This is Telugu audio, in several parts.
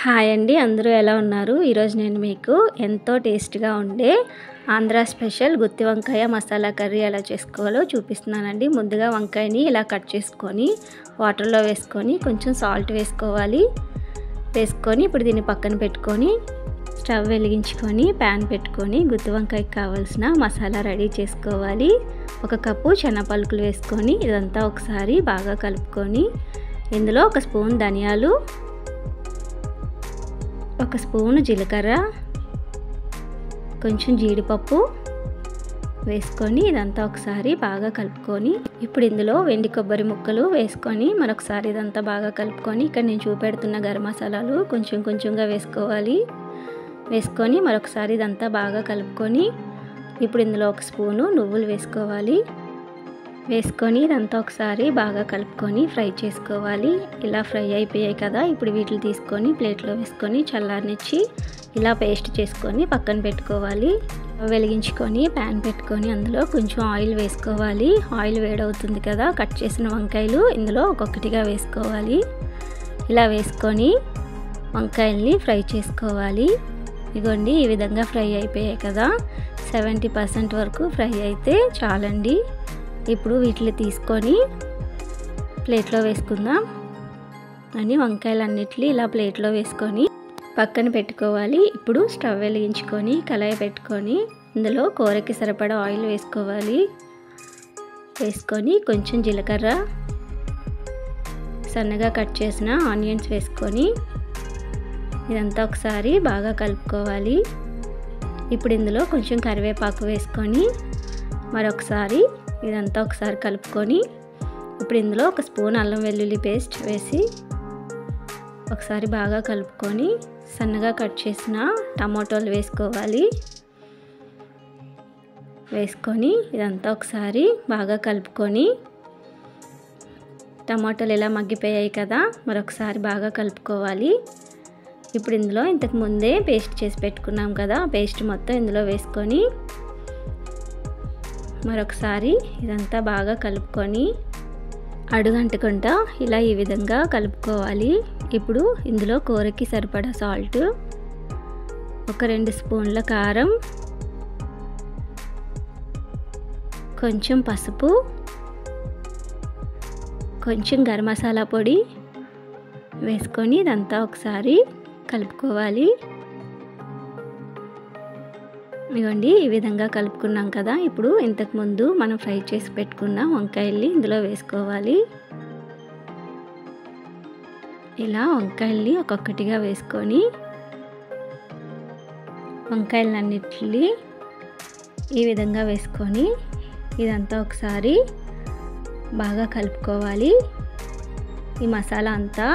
హాయ్ అండి, అందరూ ఎలా ఉన్నారు? ఈరోజు నేను మీకు ఎంతో టేస్ట్గా ఉండే ఆంధ్ర స్పెషల్ గుత్తి వంకాయ మసాలా కర్రీ ఎలా చేసుకోవాలో చూపిస్తున్నానండి. ముందుగా వంకాయని ఇలా కట్ చేసుకొని వాటర్లో వేసుకొని కొంచెం సాల్ట్ వేసుకోవాలి. వేసుకొని ఇప్పుడు దీన్ని పక్కన పెట్టుకొని స్టవ్ వెలిగించుకొని ప్యాన్ పెట్టుకొని గుత్తి వంకాయకి కావాల్సిన మసాలా రెడీ చేసుకోవాలి. 1 కప్పు శనగపలుకులు వేసుకొని ఇదంతా ఒకసారి బాగా కలుపుకొని ఇందులో 1 స్పూన్ ధనియాలు, 1 స్పూను జీలకర్ర, కొంచెం జీడిపప్పు వేసుకొని ఇదంతా ఒకసారి బాగా కలుపుకొని ఇప్పుడు ఇందులో వెండి కొబ్బరి ముక్కలు వేసుకొని మరొకసారి ఇదంతా బాగా కలుపుకొని ఇక్కడ నేను చూపెడుతున్న గరం మసాలాలు కొంచెంగా వేసుకోవాలి. వేసుకొని మరొకసారి ఇదంతా బాగా కలుపుకొని ఇప్పుడు ఇందులో 1 స్పూను నువ్వులు వేసుకోవాలి. వేసుకొని ఇదంతా ఒకసారి బాగా కలుపుకొని ఫ్రై చేసుకోవాలి. ఇలా ఫ్రై అయిపోయాయి కదా, ఇప్పుడు వీటిని తీసుకొని ప్లేట్లో వేసుకొని చల్లారనిచ్చి ఇలా పేస్ట్ చేసుకొని పక్కన పెట్టుకోవాలి. వెలిగించుకొని ప్యాన్ పెట్టుకొని అందులో కొంచెం ఆయిల్ వేసుకోవాలి. ఆయిల్ వేడవుతుంది కదా, కట్ చేసిన వంకాయలు ఇందులో ఒక్కొక్కటిగా వేసుకోవాలి. ఇలా వేసుకొని వంకాయల్ని ఫ్రై చేసుకోవాలి. ఇదిగోండి, ఈ విధంగా ఫ్రై అయిపోయాయి కదా, 70% వరకు ఫ్రై అయితే చాలండి. ఇప్పుడు వీటిని తీసుకొని ప్లేట్లో వేసుకుందాం. అని వంకాయలన్నిటిని ఇలా ప్లేట్లో వేసుకొని పక్కన పెట్టుకోవాలి. ఇప్పుడు స్టవ్ వెలిగించుకొని కళాయి పెట్టుకొని ఇందులో కూరకి సరిపడా ఆయిల్ వేసుకోవాలి. వేసుకొని కొంచెం జీలకర్ర, సన్నగా కట్ చేసిన ఆనియన్స్ వేసుకొని ఇదంతా ఒకసారి బాగా కలుపుకోవాలి. ఇప్పుడు ఇందులో కొంచెం కరివేపాకు వేసుకొని మరొకసారి ఇదంతా ఒకసారి కలుపుకొని ఇప్పుడు ఇందులో 1 స్పూన్ అల్లం వెల్లుల్లి పేస్ట్ వేసి ఒకసారి బాగా కలుపుకొని సన్నగా కట్ చేసిన టమాటోలు వేసుకోవాలి. వేసుకొని ఇదంతా ఒకసారి బాగా కలుపుకొని టమాటాలు ఇలా మగ్గిపోయాయి కదా, మరొకసారి బాగా కలుపుకోవాలి. ఇప్పుడు ఇందులో ఇంతకు ముందే పేస్ట్ చేసి పెట్టుకున్నాం కదా, పేస్ట్ మొత్తం ఇందులో వేసుకొని మరొకసారి ఇదంతా బాగా కలుపుకొని అడుగంటకుండా ఇలా ఈ విధంగా కలుపుకోవాలి. ఇప్పుడు ఇందులో కూరకి సరిపడా సాల్ట్, 2 స్పూన్ల కారం, కొంచెం పసుపు, కొంచెం గరం మసాలా పొడి వేసుకొని ఇదంతా ఒకసారి కలుపుకోవాలి. ఇదిగోండి, ఈ విధంగా కలుపుకున్నాం కదా, ఇప్పుడు ఇంతకుముందు మనం ఫ్రై చేసి పెట్టుకున్న వంకాయల్ని ఇందులో వేసుకోవాలి. ఇలా వంకాయల్ని ఒక్కొక్కటిగా వేసుకొని వంకాయలన్నిటిని ఈ విధంగా వేసుకొని ఇదంతా ఒకసారి బాగా కలుపుకోవాలి. ఈ మసాలా అంతా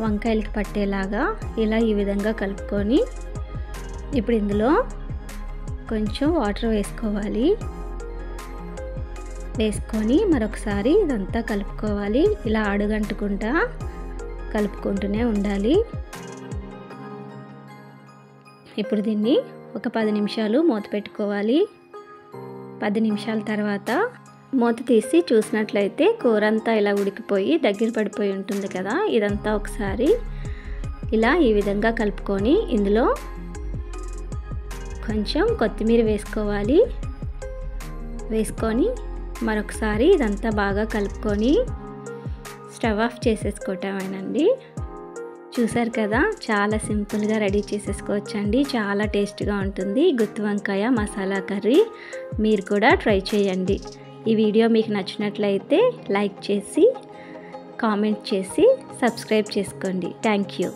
వంకాయలకి పట్టేలాగా ఇలా ఈ విధంగా కలుపుకొని ఇప్పుడు ఇందులో కొంచెం వాటర్ వేసుకోవాలి. వేసుకొని మరొకసారి ఇదంతా కలుపుకోవాలి. ఇలా అడుగంటుకుంటా కలుపుకుంటూనే ఉండాలి. ఇప్పుడు దీన్ని ఒక 10 నిమిషాలు మూత పెట్టుకోవాలి. 10 నిమిషాల తర్వాత మూత తీసి చూసినట్లయితే కూర అంతా ఇలా ఉడికిపోయి దగ్గర పడిపోయి ఉంటుంది కదా, ఇదంతా ఒకసారి ఇలా ఈ విధంగా కలుపుకొని ఇందులో కొంచెం కొత్తిమీర వేసుకోవాలి. వేసుకొని మరొకసారి ఇదంతా బాగా కలుపుకొని స్టవ్ ఆఫ్ చేసేసుకోవటమేనండి. చూసారు కదా, చాలా సింపుల్గా రెడీ చేసేసుకోవచ్చండి. చాలా టేస్ట్గా ఉంటుంది గుత్తి వంకాయ మసాలా కర్రీ. మీరు కూడా ట్రై చేయండి. ఈ వీడియో మీకు నచ్చినట్లయితే లైక్ చేసి కామెంట్ చేసి సబ్స్క్రైబ్ చేసుకోండి. Thank you.